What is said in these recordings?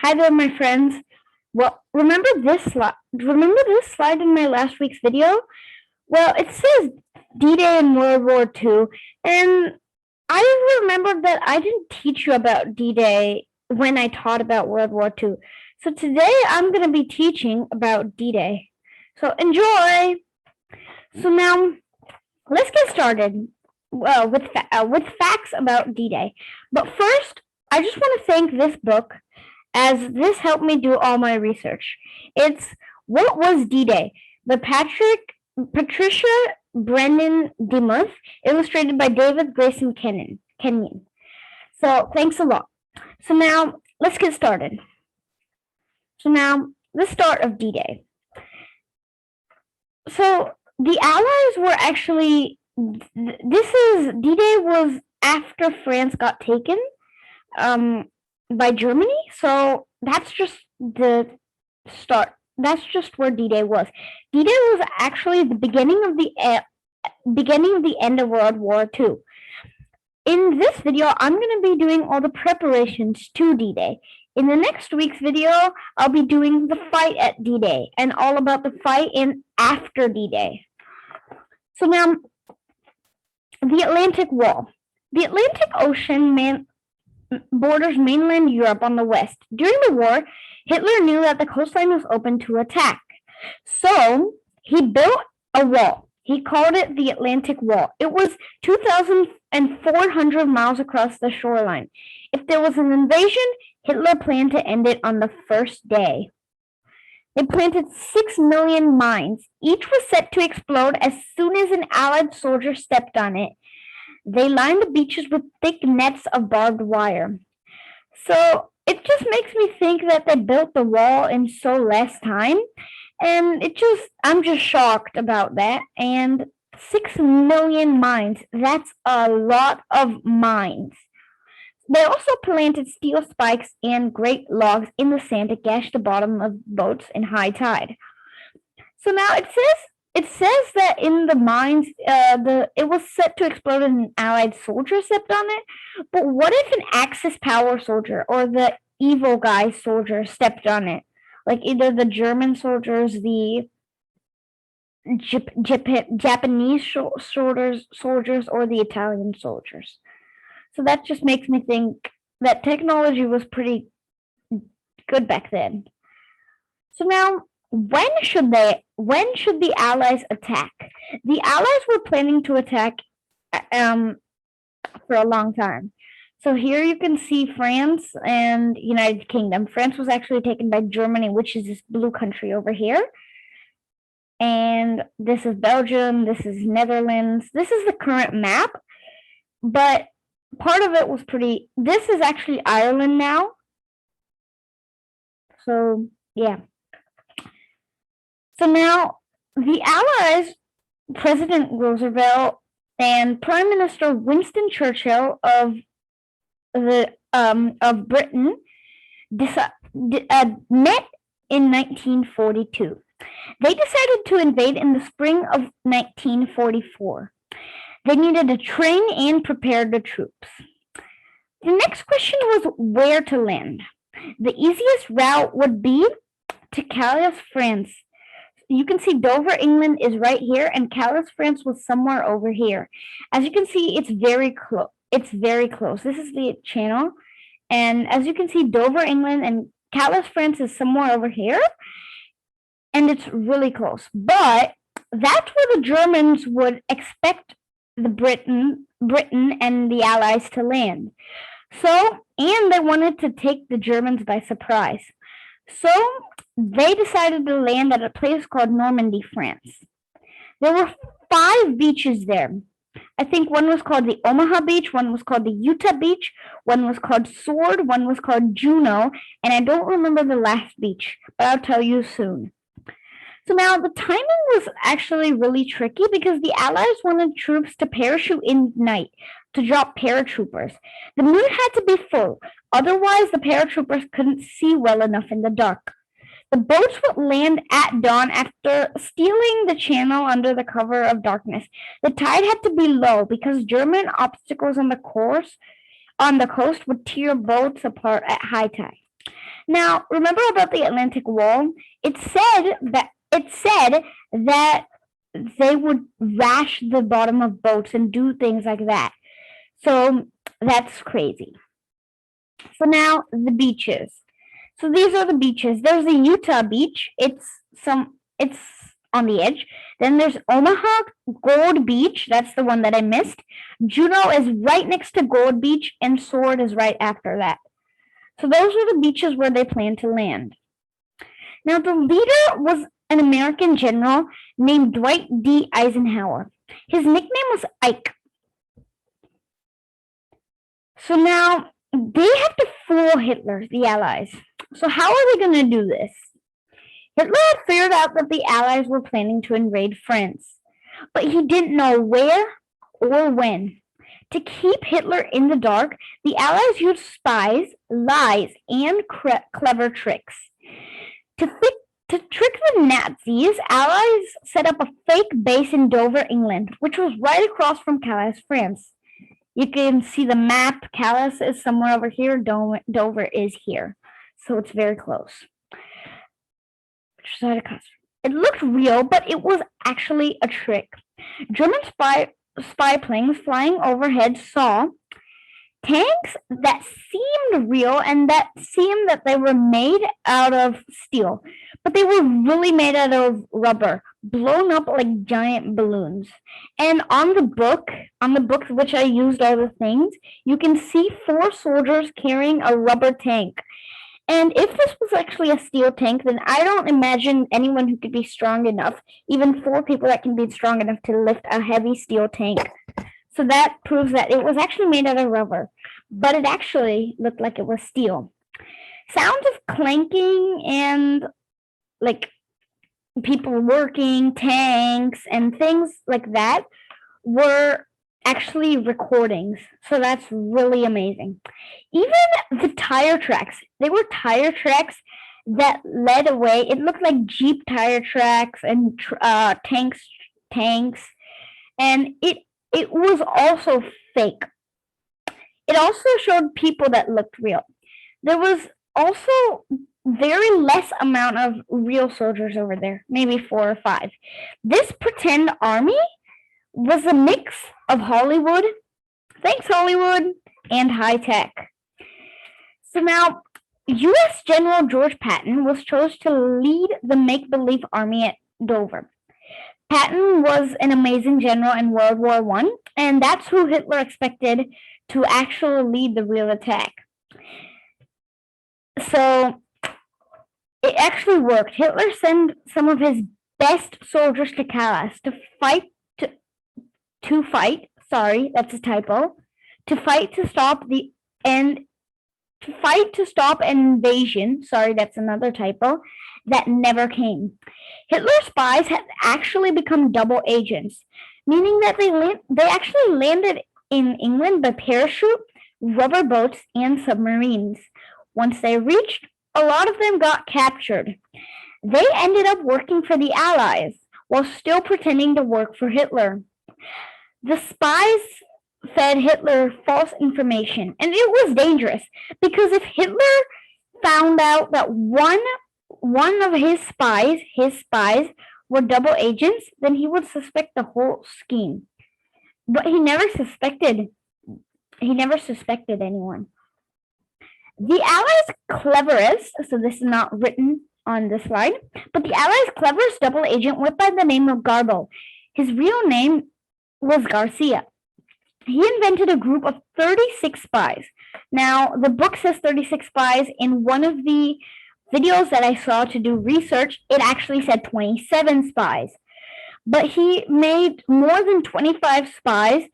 Hi there, my friends. Well, remember this slide? Remember this slide in my last week's video? Well, it says D-Day in World War II, and I remembered that I didn't teach you about D-Day when I taught about World War II. So today I'm going to be teaching about D-Day. So enjoy. So now let's get started. Well, with facts about D-Day. But first, I just want to thank this book as this helped me do all my research. It's What Was D-Day? by Patricia Brennan Demuth, illustrated by David Grayson Kenyon. So thanks a lot. So now let's get started. So now the start of D-Day. So the Allies were actually D-Day was after France got taken by Germany. So that's just the start. That's just where D-Day was. D-Day was actually the beginning of the end of World War II. In this video, I'm going to be doing all the preparations to D-Day. In the next week's video, I'll be doing the fight at D-Day and all about the fight in after D-Day. So now, the Atlantic Wall. The Atlantic Ocean borders mainland Europe on the west. During the war, Hitler knew that the coastline was open to attack. So he built a wall. He called it the Atlantic Wall. It was 2,400 miles across the shoreline. If there was an invasion, Hitler planned to end it on the first day. They planted 6 million mines. Each was set to explode as soon as an Allied soldier stepped on it. They lined the beaches with thick nets of barbed wire. So it just makes me think that they built the wall in so less time. And I'm just shocked about that. And 6 million mines, that's a lot of mines. They also planted steel spikes and great logs in the sand to gash the bottom of boats in high tide. So now it says that in the mines, it was set to explode and an Allied soldier stepped on it. But what if an Axis power soldier or the evil guy soldier stepped on it? Like either the German soldiers, the Japanese soldiers, or the Italian soldiers. So that just makes me think that technology was pretty good back then. So now, when should the Allies attack? The Allies were planning to attack for a long time. So here you can see France and United Kingdom. France was actually taken by Germany, which is this blue country over here. And this is Belgium, this is Netherlands. This is the current map, but part of it was this is actually Ireland now. So, yeah. So now the Allies, President Roosevelt and Prime Minister Winston Churchill of Britain met in 1942. They decided to invade in the spring of 1944. They needed to train and prepare the troops. The next question was where to land. The easiest route would be to Calais, France. You can see Dover, England is right here, and Calais, France was somewhere over here. As you can see, it's very close. It's very close. This is the channel, and as you can see, Dover, England, and Calais, France is somewhere over here, and it's really close. But that's where the Germans would expect the Britain and the Allies to land. So, and they wanted to take the Germans by surprise. So they decided to land at a place called Normandy, France. There were 5 beaches there. I think one was called the Omaha Beach, one was called the Utah Beach, one was called Sword, one was called Juno, and I don't remember the last beach, but I'll tell you soon. So now the timing was actually really tricky because the Allies wanted troops to parachute in night to drop paratroopers. The moon had to be full, otherwise the paratroopers couldn't see well enough in the dark. The boats would land at dawn after stealing the channel under the cover of darkness. The tide had to be low because German obstacles on the coast would tear boats apart at high tide. Now, remember about the Atlantic Wall? It said that they would rash the bottom of boats and do things like that. So that's crazy. So now the beaches. So these are the beaches. There's the Utah beach. It's on the edge. Then there's Omaha Gold Beach. That's the one that I missed. Juneau is right next to Gold Beach, and Sword is right after that. So those are the beaches where they plan to land. Now the leader was an American general named Dwight D. Eisenhower. His nickname was Ike. So now they have to fool Hitler, the Allies. So how are they going to do this? Hitler had figured out that the Allies were planning to invade France, but he didn't know where or when. To keep Hitler in the dark, the Allies used spies, lies, and clever tricks. To trick the Nazis, Allies set up a fake base in Dover, England, which was right across from Calais, France. You can see the map. Calais is somewhere over here. Dover is here. So it's very close. It looked real, but it was actually a trick. German spy planes flying overhead saw tanks that seemed real and that seemed that they were made out of steel, but they were really made out of rubber, blown up like giant balloons. And on the book which I used all the things, you can see 4 soldiers carrying a rubber tank. And if this was actually a steel tank, then I don't imagine anyone who could be strong enough, even 4 people that can be strong enough to lift a heavy steel tank. So that proves that it was actually made out of rubber, but it actually looked like it was steel. Sounds of clanking and like people working, tanks, and things like that were actually recordings. So that's really amazing. Even the tire tracks, they were tire tracks that led away. It looked like Jeep tire tracks and tanks, and it was also fake. It also showed people that looked real. There was also very less amount of real soldiers over there, maybe 4 or 5. This pretend army was a mix of Hollywood, thanks Hollywood, and high tech. So now, U.S. General George Patton was chosen to lead the make-believe army at Dover. Patton was an amazing general in World War I, and that's who Hitler expected to actually lead the real attack. So it actually worked. Hitler sent some of his best soldiers to Calais to fight to stop an invasion. Sorry, that's another typo. That never came. Hitler's spies had actually become double agents, meaning that they actually landed in England by parachute, rubber boats, and submarines. Once they reached, a lot of them got captured. They ended up working for the Allies while still pretending to work for Hitler. The spies fed Hitler false information, and it was dangerous because if Hitler found out that one of his spies were double agents, then he would suspect the whole scheme. But he never suspected anyone. The Allies' cleverest, so this is not written on this slide, but the Allies' cleverest double agent went by the name of Garbo. His real name was Garcia. He invented a group of 36 spies. Now, the book says 36 spies. In one of the videos that I saw to do research, it actually said 27 spies. But he made more than 25 spies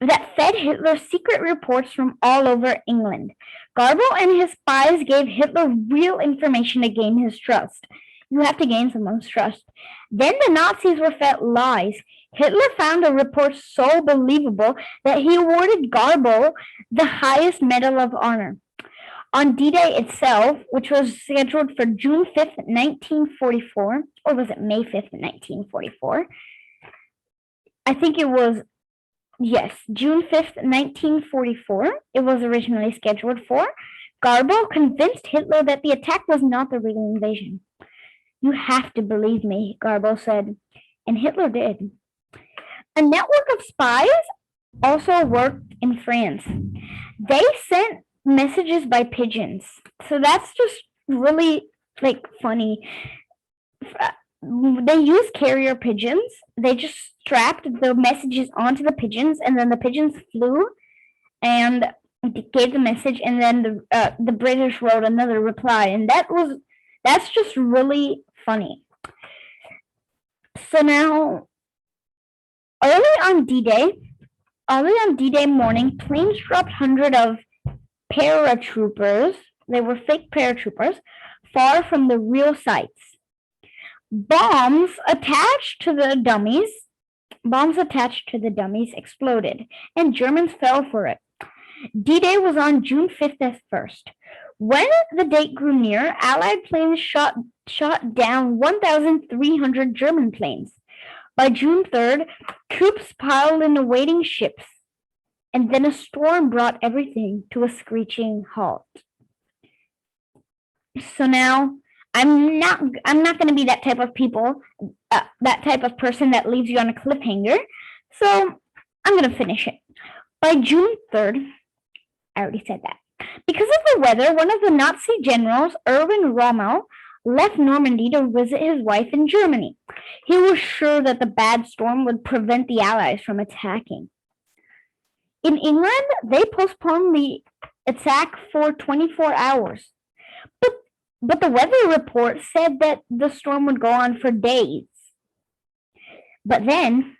that fed Hitler secret reports from all over England. Garbo and his spies gave Hitler real information to gain his trust. You have to gain someone's trust. Then the Nazis were fed lies. Hitler found a report so believable that he awarded Garbo the highest Medal of Honor. On D-Day itself, which was scheduled for June 5th, 1944, or was it May 5th, 1944? I think it was, yes, June 5th, 1944. It was originally scheduled for. Garbo convinced Hitler that the attack was not the real invasion. You have to believe me, Garbo said, and Hitler did. A network of spies also worked in France. They sent messages by pigeons. So that's just really funny. They used carrier pigeons. They just strapped the messages onto the pigeons, and then the pigeons flew and gave the message, and then the British wrote another reply, and that's just really funny. So now, early on D-Day morning, planes dropped hundreds of paratroopers. They were fake paratroopers, far from the real sites. Bombs attached to the dummies exploded, and Germans fell for it. D-Day was on June 5th at first. When the date grew near, Allied planes shot down 1,300 German planes. By June 3rd, troops piled in awaiting ships, and then a storm brought everything to a screeching halt. So now, I'm not going to be that type of person that leaves you on a cliffhanger. So I'm going to finish it. By June 3rd, I already said that. Because of the weather, one of the Nazi generals, Erwin Rommel, left Normandy to visit his wife in Germany. He was sure that the bad storm would prevent the Allies from attacking. In England, they postponed the attack for 24 hours. But the weather report said that the storm would go on for days. But then,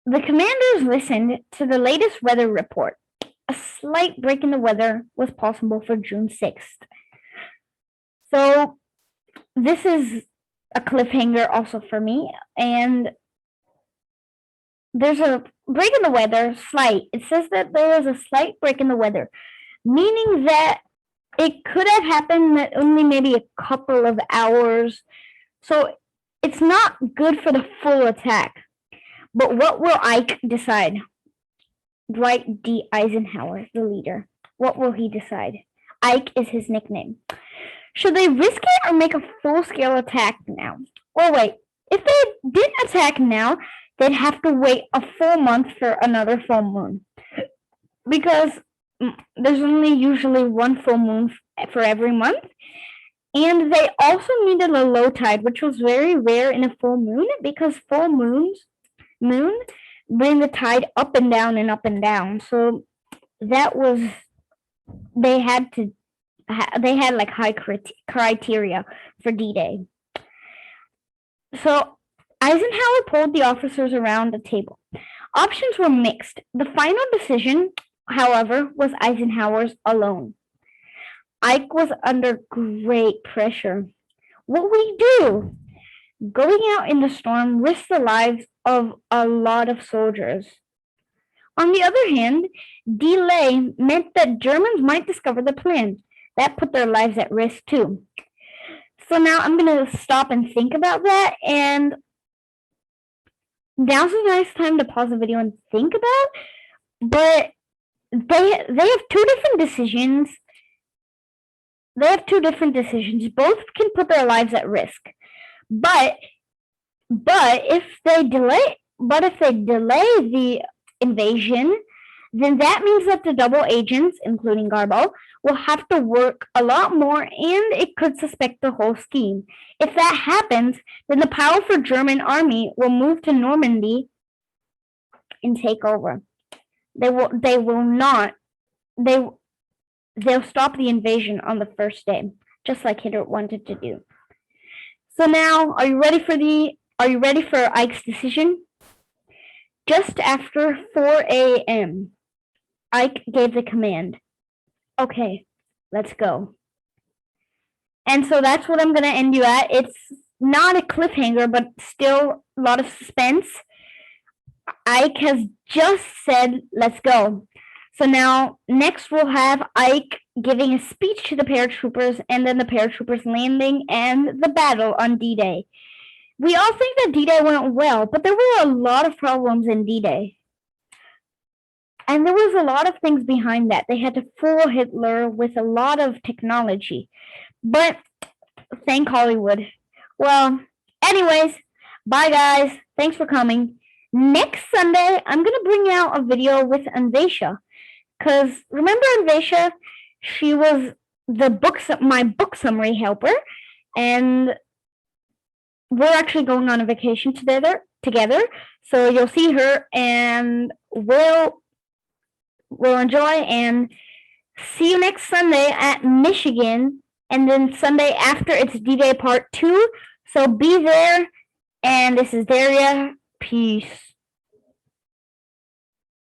the commanders listened to the latest weather report. A slight break in the weather was possible for June 6th. So, this is a cliffhanger also for me. And there's a break in the weather, slight. It says that there was a slight break in the weather, meaning that it could have happened only maybe a couple of hours. So it's not good for the full attack. But what will Ike decide? Dwight D. Eisenhower, the leader. What will he decide? Ike is his nickname. Should they risk it or make a full-scale attack now? Or wait, if they didn't attack now, they'd have to wait a full month for another full moon. Because there's only usually one full moon for every month. And they also needed a low tide, which was very rare in a full moon, because full moon bring the tide up and down and up and down. So that was, they had like high criteria for D-Day. So Eisenhower pulled the officers around the table. Options were mixed. The final decision, however, was Eisenhower's alone. Ike was under great pressure. What would he do? Going out in the storm risked the lives of a lot of soldiers. On the other hand, delay meant that Germans might discover the plan. That put their lives at risk too. So now I'm going to stop and think about that, and now's a nice time to pause the video and think about. But they have two different decisions. Both can put their lives at risk. But if they delay the invasion, then that means that the double agents, including Garbo, will have to work a lot more, and it could suspect the whole scheme. If that happens, then the powerful German army will move to Normandy and take over. They'll stop the invasion on the first day, just like Hitler wanted to do. So now, are you ready for Ike's decision? Just after 4 a.m., Ike gave the command. Okay, let's go. And so that's what I'm going to end you at. It's not a cliffhanger, but still a lot of suspense. Ike has just said, let's go. So now, next we'll have Ike giving a speech to the paratroopers, and then the paratroopers landing, and the battle on D-Day. We all think that D-Day went well, but there were a lot of problems in D-Day. And there was a lot of things behind that. They had to fool Hitler with a lot of technology. But thank Hollywood. Well, anyways, bye guys. Thanks for coming. Next Sunday, I'm going to bring out a video with Anvesha. Because remember Anvesha? She was my book summary helper. And we're actually going on a vacation together. So you'll see her and we'll enjoy, and see you next Sunday at Michigan, and then Sunday after it's D-Day Part 2. So be there, and this is Dhairya. Peace.